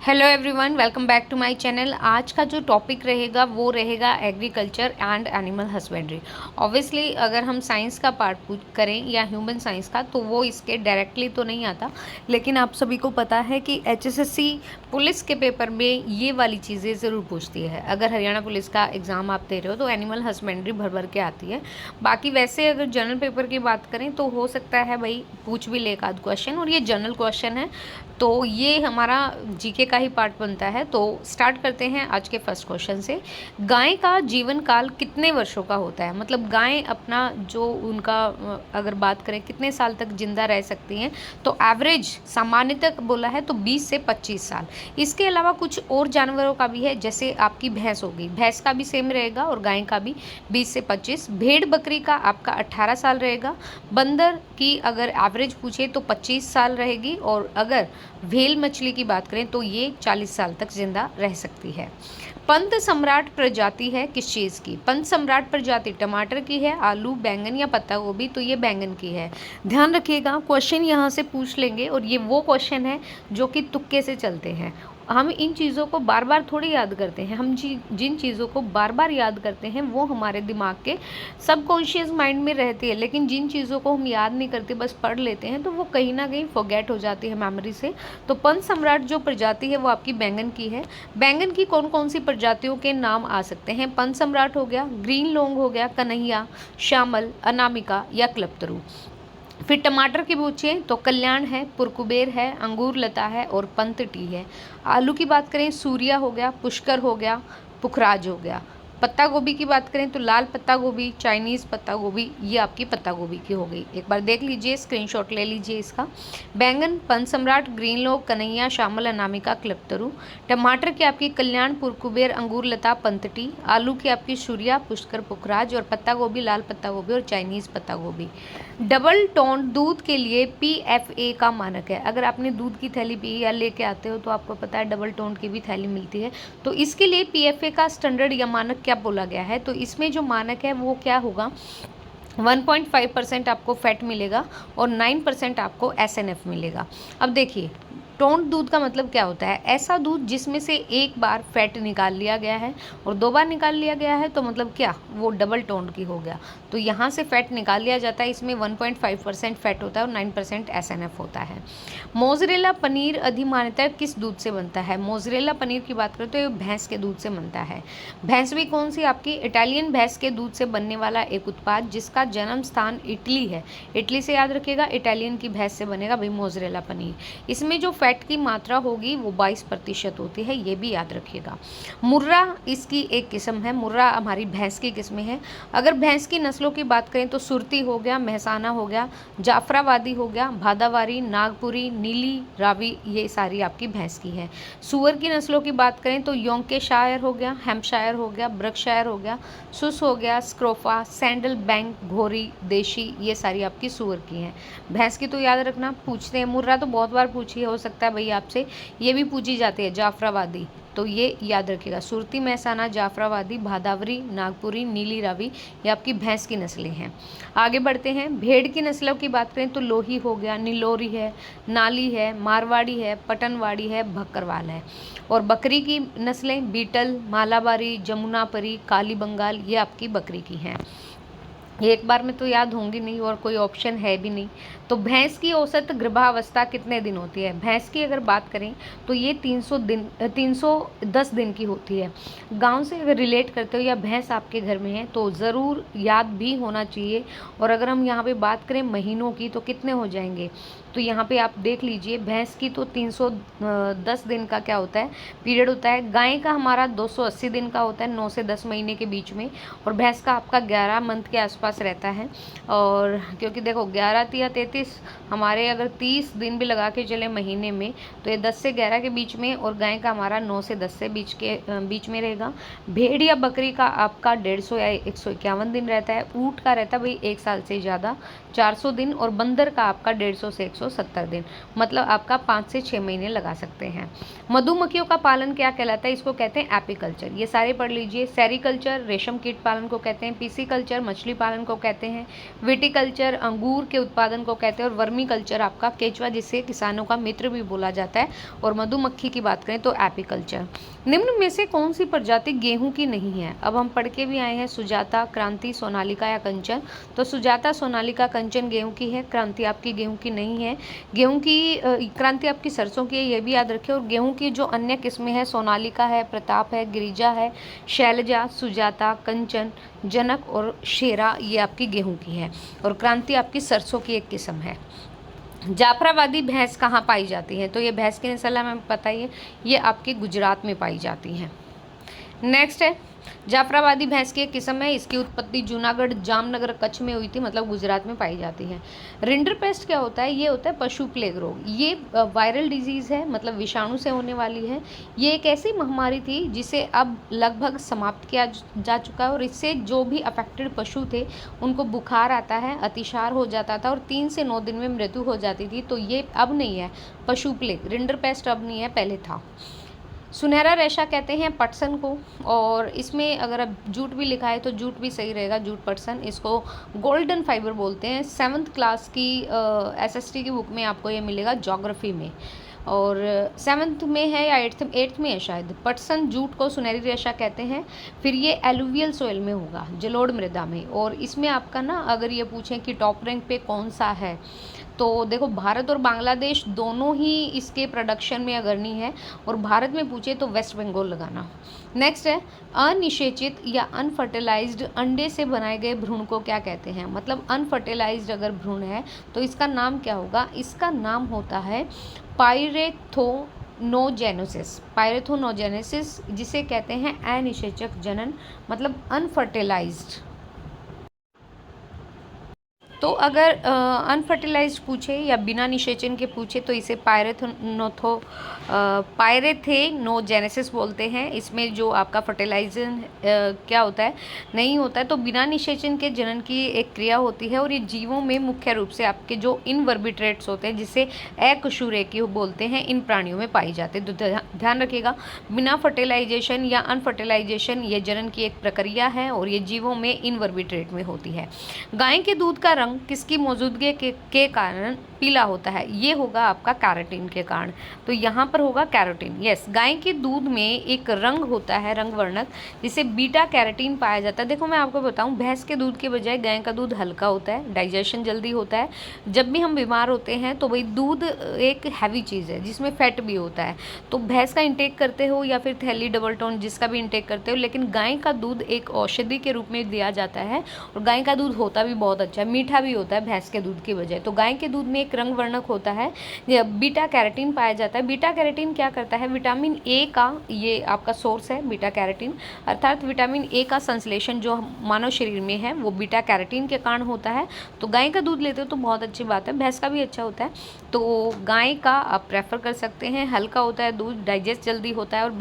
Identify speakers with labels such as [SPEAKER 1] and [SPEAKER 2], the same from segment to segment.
[SPEAKER 1] Hello everyone, welcome back to my channel. आज का जो टॉपिक रहेगा वो रहेगा agriculture and animal husbandry. Obviously अगर हम साइंस का पार्ट पूछ करें या ह्यूमन साइंस का तो वो इसके डायरेक्टली तो नहीं आता, लेकिन आप सभी को पता है कि एचएसएससी पुलिस के पेपर में ये वाली चीज़ें ज़रूर पूछती है। अगर हरियाणा पुलिस का एग्ज़ाम आप दे रहे हो तो एनिमल हस्बेंड्री भर भर के आती है। बाकी वैसे अगर जनरल पेपर की बात करें तो हो सकता है भाई पूछ भी ले एक आध क्वेश्चन, और ये जनरल क्वेश्चन है तो ये हमारा जीके का ही पार्ट बनता है। तो स्टार्ट करते हैं आज के फर्स्ट क्वेश्चन से। गाय का जीवन काल कितने वर्षों का होता है? मतलब गाय अपना जो उनका अगर बात करें कितने साल तक जिंदा रह सकती हैं, तो एवरेज सामान्यतः बोला है तो 20 से 25 साल। इसके अलावा कुछ और जानवरों का भी है, जैसे आपकी भैंस होगी, भैंस का भी सेम रहेगा और गाय का भी 20 से 25। भेड़ बकरी का आपका 18 साल रहेगा। बंदर की अगर एवरेज पूछे तो 25 साल रहेगी, और अगर व्हेल मछली की बात करें तो ये 40 साल तक जिंदा रह सकती है। पंत सम्राट प्रजाति है किस चीज़ की? पंत सम्राट प्रजाति टमाटर की है, आलू, बैंगन या पत्ता गोभी? तो ये बैंगन की है। ध्यान रखिएगा, क्वेश्चन यहाँ से पूछ लेंगे और ये वो क्वेश्चन है जो कि तुक्के से चलते हैं। हम इन चीज़ों को बार बार थोड़ी याद करते हैं, हम जिन चीज़ों को बार बार याद करते हैं वो हमारे दिमाग के सबकॉन्शियस माइंड में रहती है, लेकिन जिन चीज़ों को हम याद नहीं करते बस पढ़ लेते हैं तो वो कहीं ना कहीं फॉरगेट हो जाती है मेमोरी से। तो पंच सम्राट जो प्रजाति है वो आपकी बैंगन की है। बैंगन की कौन कौन सी प्रजातियों के नाम आ सकते हैं? पंच सम्राट हो गया, ग्रीन लॉन्ग हो गया, कन्हैया, श्यामल, अनामिका या क्लपतरू। फिर टमाटर की पूछें तो कल्याण है, पुरकुबेर है, अंगूर लता है और पंत टी है। आलू की बात करें सूर्या हो गया, पुष्कर हो गया, पुखराज हो गया। पत्ता गोभी की बात करें तो लाल पत्ता गोभी, चाइनीज़ पत्ता गोभी, ये आपकी पत्ता गोभी की हो गई। एक बार देख लीजिए, स्क्रीनशॉट ले लीजिए इसका। बैंगन पंच सम्राट, ग्रीन लॉन्ग, कन्हैया, श्यामल, अनामिका, क्लपतरू। टमाटर की आपकी कल्याण, पुरकुबेर, अंगूर लता, पंतटी। आलू की आपकी सूर्या, पुष्कर, पुखराज। और पत्ता गोभी लाल पत्ता गोभी और चाइनीज़ पत्ता गोभी। डबल टोन दूध के लिए पीएफए का मानक है। अगर आपने दूध की थैली पी या लेके आते हो तो आपको पता है डबल टोन की भी थैली मिलती है, तो इसके लिए पीएफए का स्टैंडर्ड या मानक क्या बोला गया है? तो इसमें जो मानक है वो क्या होगा? 1.5% आपको फैट मिलेगा और 9% आपको एसएनएफ मिलेगा। अब देखिए, टोन्ड दूध का मतलब क्या होता है? ऐसा दूध जिसमें से एक बार फैट निकाल लिया गया है और 2 बार निकाल लिया गया है, तो मतलब क्या, वो डबल टोन्ड की हो गया। तो यहाँ से फैट निकाल लिया जाता है, इसमें 1.5% फैट होता है और 9% एसएनएफ होता है। मोजरेला पनीर अधिमानतः किस दूध से बनता है? मोजरेला पनीर की बात करें तो ये भैंस के दूध से बनता है। भैंस भी कौन सी? आपकी इटालियन भैंस के दूध से बनने वाला एक उत्पाद जिसका जन्म स्थान इटली है। इटली से याद रखिएगा, इटालियन की भैंस से बनेगा भाई मोजरेला पनीर। इसमें जो फैट की मात्रा होगी वो 22% होती है, ये भी याद रखिएगा। मुर्रा इसकी एक किस्म है, मुर्रा हमारी भैंस की किस्में हैं। अगर भैंस की नस्लों की बात करें तो सुरती हो गया, मेहसाना हो गया, जाफराबादी हो गया, भादावारी, नागपुरी, नीली रावी, ये सारी आपकी भैंस की है। सुअर की नस्लों की बात करें तो योंकेशायर हो गया, हैम्पशायर हो गया, ब्रकशायर हो गया, सुस हो गया, स्क्रोफा, सैंडल बैंक, घोरी, देशी, ये सारी आपकी सुअर की हैं। भैंस की तो याद रखना, पूछते हैं। मुर्रा तो बहुत बार पूछी हो सकता है भाई आपसे, ये भी पूछी जाती है। जाफराबादी, तो ये याद रखिएगा, सुरती, मेहसाना, जाफराबादी, भादावरी, नागपुरी, नीली रावी, ये आपकी भैंस की नस्लें हैं। आगे बढ़ते हैं। भेड़ की नस्लों की बात करें तो लोही हो गया, नीलोरी है, नाली है, मारवाड़ी है, पटनवाड़ी है, भक्करवाल है। और बकरी की नस्लें बीटल, मालाबारी, जमुनापरी, काली बंगाल, ये आपकी बकरी की हैं। एक बार में तो याद होंगी नहीं और कोई ऑप्शन है भी नहीं। तो भैंस की औसत गर्भावस्था कितने दिन होती है? भैंस की अगर बात करें तो ये 310 दिन की होती है। गांव से अगर रिलेट करते हो या भैंस आपके घर में है तो ज़रूर याद भी होना चाहिए। और अगर हम यहाँ पे बात करें महीनों की तो कितने हो जाएंगे? तो यहाँ पे आप देख लीजिए, भैंस की तो 310 दिन का क्या होता है, पीरियड होता है। गाय का हमारा 280 दिन का होता है, 9 से 10 महीने के बीच में। और भैंस का आपका 11 मंथ के आसपास रहता है। और क्योंकि देखो 11 या 33, हमारे अगर 30 दिन भी लगा के चले महीने में तो ये 10 से 11 के बीच में, और गाय का हमारा 9 से 10 से बीच में रहेगा। भेड़ या बकरी का आपका 150 या 151 दिन रहता है। ऊँट का रहता है भाई 1 साल से ज़्यादा, 400 दिन। और बंदर का आपका 150 से 170 दिन, मतलब आपका 5 से 6 महीने लगा सकते हैं। मधुमक्खियों का पालन क्या कहलाता है? इसको कहते हैं एपीकल्चर, ये सारे पढ़ लीजिए। सेरिकल्चर रेशम कीट पालन को कहते हैं, पीसीकल्चर मछली पालन को कहते हैं, विटिकल्चर अंगूर के उत्पादन को कहते हैं, और वर्मी कल्चर आपका केचुआ, जिसे किसानों का मित्र भी बोला जाता है, और मधुमक्खी की बात करें तो एपीकल्चर। निम्न में से कौन सी प्रजाति गेहूं की नहीं है? अब हम पढ़ के भी आए हैं, सुजाता, क्रांति, सोनालिका या कंचन। तो सुजाता, सोनालिका, कंचन गेहूं की है, क्रांति आपकी गेहूं की नहीं है। गेहूं की क्रांति आपकी सरसों की है, ये भी याद रखें। और गेहूं की जो अन्य किस्में हैं, सोनालिका है, प्रताप है, गिरिजा है, शैलजा, सुजाता, कंचन, जनक और शेरा, ये आपकी गेहूं की है। और क्रांति आपकी सरसों की एक किस्म है। जाफराबादी भैंस कहाँ पाई जाती है? तो ये भैंस की नस्ल हमें पता ही है, ये आपके गुजरात में पाई जाती हैं। नेक्स्ट है, जाफराबादी भैंस की एक किस्म है, इसकी उत्पत्ति जूनागढ़, जामनगर, कच्छ में हुई थी, मतलब गुजरात में पाई जाती है। रिंडरपेस्ट क्या होता है? ये होता है पशु प्लेग रोग। ये वायरल डिजीज़ है, मतलब विषाणु से होने वाली है। ये एक ऐसी महामारी थी जिसे अब लगभग समाप्त किया जा चुका है, और इससे जो भी अफेक्टेड पशु थे उनको बुखार आता है, अतिसार हो जाता था, और 3 से 9 दिन में मृत्यु हो जाती थी। तो ये अब नहीं है पशु प्लेग, रिंडरपेस्ट अब नहीं है, पहले था। सुनहरा रेशा कहते हैं पटसन को, और इसमें अगर अब जूट भी लिखा है तो जूट भी सही रहेगा, जूट पटसन। इसको गोल्डन फाइबर बोलते हैं। 7th क्लास की एसएसटी की बुक में आपको ये मिलेगा, ज्योग्राफी में, और 7th में है या 8th में है शायद। पटसन जूट को सुनहरी रेशा कहते हैं। फिर ये एलुवियल सोइल में होगा, जलोढ़ मृदा में। और इसमें आपका ना, अगर ये पूछें कि टॉप रैंक पे कौन सा है, तो देखो भारत और बांग्लादेश दोनों ही इसके प्रोडक्शन में अग्रणी है, और भारत में पूछे तो वेस्ट बंगाल लगाना। नेक्स्ट है, अनिषेचित या अनफर्टिलाइज्ड अंडे से बनाए गए भ्रूण को क्या कहते हैं? मतलब अनफर्टिलाइज्ड अगर भ्रूण है तो इसका नाम क्या होगा? इसका नाम होता है पाइरेथोनोजेनेसिस। पाइरेथोनोजेनेसिस, जिसे कहते हैं अनिषेचक जनन, मतलब अनफर्टिलाइज्ड। तो अगर अनफर्टिलाइज्ड पूछे या बिना निषेचन के पूछे तो इसे पायरेथेनोजेनेसिस बोलते हैं। इसमें जो आपका फर्टिलाइजन क्या होता है, नहीं होता है। तो बिना निषेचन के जनन की एक क्रिया होती है, और ये जीवों में मुख्य रूप से आपके जो इनवर्बिट्रेट्स होते हैं, जिसे अकशेरुकी बोलते हैं, इन प्राणियों में पाई जाते हैं। तो ध्यान रखिएगा, बिना फर्टिलाइजेशन या अनफर्टिलाइजेशन ये जनन की एक प्रक्रिया है, और ये जीवों में इनवर्बिट्रेट में होती है। गाय के दूध का रंग किसकी मौजूदगी के कारण पीला होता है? ये होगा आपका कैरोटीन के कारण। तो यहाँ पर होगा कैरोटीन। यस, गाय के दूध में एक रंग होता है, रंग वर्णक, जिसे बीटा कैरोटीन पाया जाता है। देखो मैं आपको बताऊँ, भैंस के दूध के बजाय गाय का दूध हल्का होता है, डाइजेशन जल्दी होता है। जब भी हम बीमार होते हैं तो वही दूध एक हैवी चीज़ है जिसमें फैट भी होता है। तो भैंस का इंटेक करते हो या फिर थैली, डबल टोन, जिसका भी इंटेक करते हो, लेकिन गाय का दूध एक औषधि के रूप में दिया जाता है, और गाय का दूध होता भी बहुत अच्छा है, मीठा भी होता है भैंस के दूध के बजाय। तो गाय के दूध में एक रंग वर्णक होता है, बीटा कैरोटीन पाया जाता है। बीटा कैरोटीन क्या करता है? विटामिन ए का ये आपका सोर्स है बीटा कैरोटीन, अर्थात विटामिन ए का संश्लेषण जो मानव शरीर में है वो बीटा कैरोटीन के कारण होता है। तो गाय का दूध लेते हो तो बहुत अच्छी बात है, भैंस का भी अच्छा होता है। तो गाय का आप प्रेफर कर सकते हैं, हल्का होता है दूध, डाइजेस्ट जल्दी होता है, और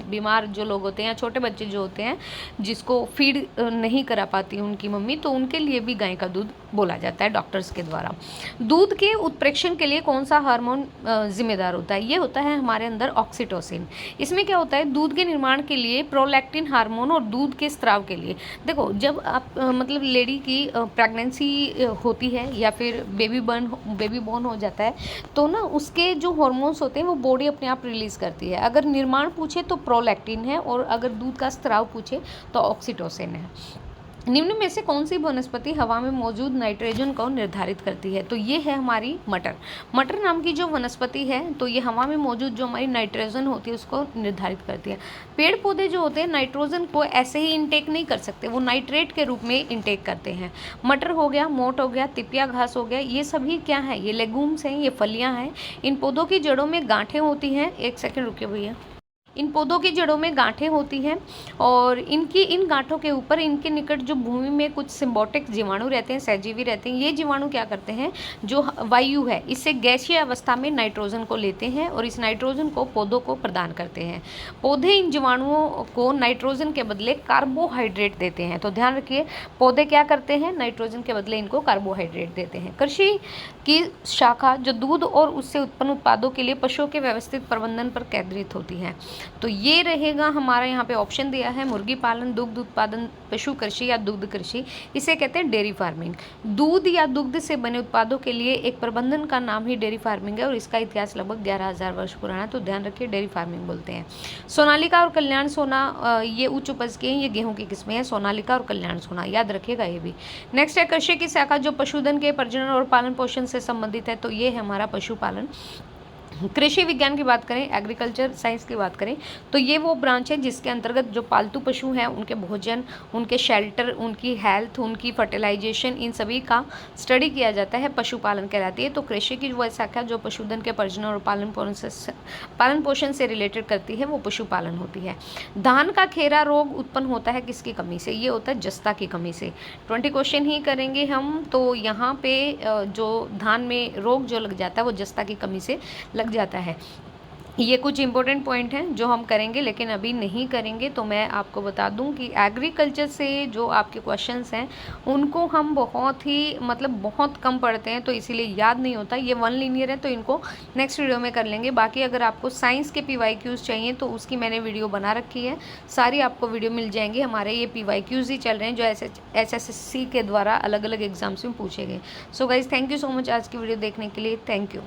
[SPEAKER 1] बीमार जो लोग होते हैं, छोटे बच्चे जो होते हैं जिसको फीड नहीं करा पाती उनकी मम्मी, तो उनके लिए भी गाय का दूध बोला जाता है डॉक्टर्स के द्वारा। दूध के उत्प्रेक्षण के लिए कौन सा हार्मोन जिम्मेदार होता है? ये होता है हमारे अंदर ऑक्सीटोसिन। इसमें क्या होता है? दूध के निर्माण के लिए प्रोलैक्टिन हार्मोन और दूध के स्राव के लिए। देखो जब आप मतलब लेडी की प्रेगनेंसी होती है या फिर बेबी बॉर्न हो जाता है, तो ना उसके जो हॉर्मोन्स होते हैं वो बॉडी अपने आप रिलीज़ करती है। अगर निर्माण पूछे तो प्रोलैक्टिन है, और अगर दूध का स्राव पूछे तो ऑक्सीटोसिन है। निम्न में से कौन सी वनस्पति हवा में मौजूद नाइट्रोजन को निर्धारित करती है? तो ये है हमारी मटर। मटर नाम की जो वनस्पति है, तो ये हवा में मौजूद जो हमारी नाइट्रोजन होती है उसको निर्धारित करती है। पेड़ पौधे जो होते हैं नाइट्रोजन को ऐसे ही इंटेक नहीं कर सकते, वो नाइट्रेट के रूप में इंटेक करते हैं। मटर हो गया, मोट हो गया, तिपिया घास हो गया, ये सभी क्या है? ये लेगूम्स हैं, ये फलियाँ हैं। इन पौधों की जड़ों में गांठें होती हैं। एक सेकेंड रुकिए भैया। इन पौधों की जड़ों में गांठें होती हैं, और इन गांठों के ऊपर इनके निकट जो भूमि में कुछ सिम्बोटिक जीवाणु रहते हैं, सहजीवी रहते हैं। ये जीवाणु क्या करते हैं? जो वायु है इससे गैसीय अवस्था में नाइट्रोजन को लेते हैं, और इस नाइट्रोजन को पौधों को प्रदान करते हैं। पौधे इन जीवाणुओं को नाइट्रोजन के बदले कार्बोहाइड्रेट देते हैं। तो ध्यान रखिए, पौधे क्या करते हैं? नाइट्रोजन के बदले इनको कार्बोहाइड्रेट देते हैं। कृषि की शाखा जो दूध और उससे उत्पन्न उत्पादों के लिए पशुओं के व्यवस्थित प्रबंधन पर केंद्रित होती है। तो ये रहेगा हमारा यहाँ पे ऑप्शन दिया है, मुर्गी पालन, दुग्ध उत्पादन, पशु कृषि या दुग्ध कृषि, इसे कहते हैं डेयरी फार्मिंग। दूध या दुग्ध से बने उत्पादों के लिए एक प्रबंधन का नाम ही डेयरी फार्मिंग है और इसका इतिहास लगभग 11,000 वर्ष पुराना है, तो ध्यान रखिए डेयरी फार्मिंग बोलते हैं। सोनालिका और कल्याण सोना ये उच्च उपज के हैं, ये गेहूं की किस्में हैं, सोनालिका और कल्याण सोना, याद रखिएगा ये भी। नेक्स्ट है कृषि की शाखा जो पशुधन के प्रजनन और पालन पोषण से संबंधित है, तो ये है हमारा पशुपालन। कृषि विज्ञान की बात करें, एग्रीकल्चर साइंस की बात करें, तो ये वो ब्रांच है जिसके अंतर्गत जो पालतू पशु हैं उनके भोजन, उनके शेल्टर, उनकी हेल्थ, उनकी फर्टिलाइजेशन, इन सभी का स्टडी किया जाता है, पशुपालन कहलाती है। तो कृषि की वह शाखा जो पशुधन के प्रजनन और पालन पोषण से रिलेटेड करती है वो पशुपालन होती है। धान का खेरा रोग उत्पन्न होता है किसकी कमी से? ये होता है जस्ता की कमी से। 20 क्वेश्चन ही करेंगे हम, तो यहाँ पे जो धान में रोग जो लग जाता है वो जस्ता की कमी से लग जाता है। ये कुछ इंपॉर्टेंट पॉइंट हैं जो हम करेंगे लेकिन अभी नहीं करेंगे। तो मैं आपको बता दूं कि एग्रीकल्चर से जो आपके क्वेश्चंस हैं उनको हम बहुत ही बहुत कम पढ़ते हैं, तो इसीलिए याद नहीं होता। ये वन लीनियर है तो इनको नेक्स्ट वीडियो में कर लेंगे। बाकी अगर आपको साइंस के PYQs चाहिए तो उसकी मैंने वीडियो बना रखी है, सारी आपको वीडियो मिल जाएंगी। हमारे ये PYQs ही चल रहे हैं जो SSC के द्वारा अलग अलग एग्जाम्स में पूछे गए। So guys thank you so much आज की वीडियो देखने के लिए, थैंक यू।